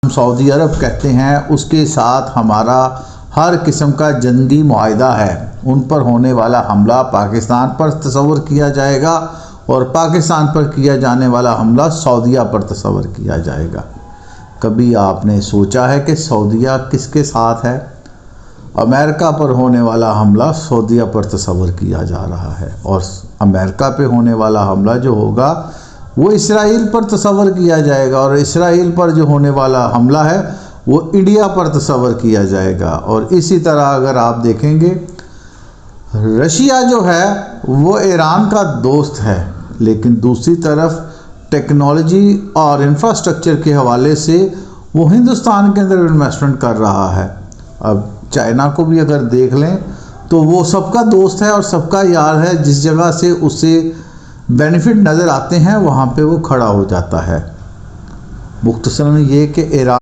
Saudi अरब कहते हैं उसके साथ हमारा हर किस्म का जंगी मुआहदा है। उन पर होने वाला हमला पाकिस्तान पर तस्वर किया जाएगा और पाकिस्तान पर किया जाने वाला हमला सऊदीया पर तस्वर किया जाएगा। कभी आपने सोचा है कि सऊदीया किसके साथ है? अमेरिका पर होने वाला हमला सऊदीया पर तस्वर किया जा रहा है और अमेरिका पे होने वाला हमला जो होगा वो इसराइल पर तस्वर किया जाएगा और इसराइल पर जो होने वाला हमला है वो इंडिया पर तस्वर किया जाएगा। और इसी तरह अगर आप देखेंगे रशिया जो है वो ईरान का दोस्त है, लेकिन दूसरी तरफ टेक्नोलॉजी और इंफ्रास्ट्रक्चर के हवाले से वो हिंदुस्तान के अंदर इन्वेस्टमेंट कर रहा है। अब चाइना को भी अगर देख लें तो वो सबका दोस्त है और सबका यार है। जिस जगह से उसे बेनिफिट नज़र आते हैं वहाँ पे वो खड़ा हो जाता है। मुख्तसरन ये कि ईरान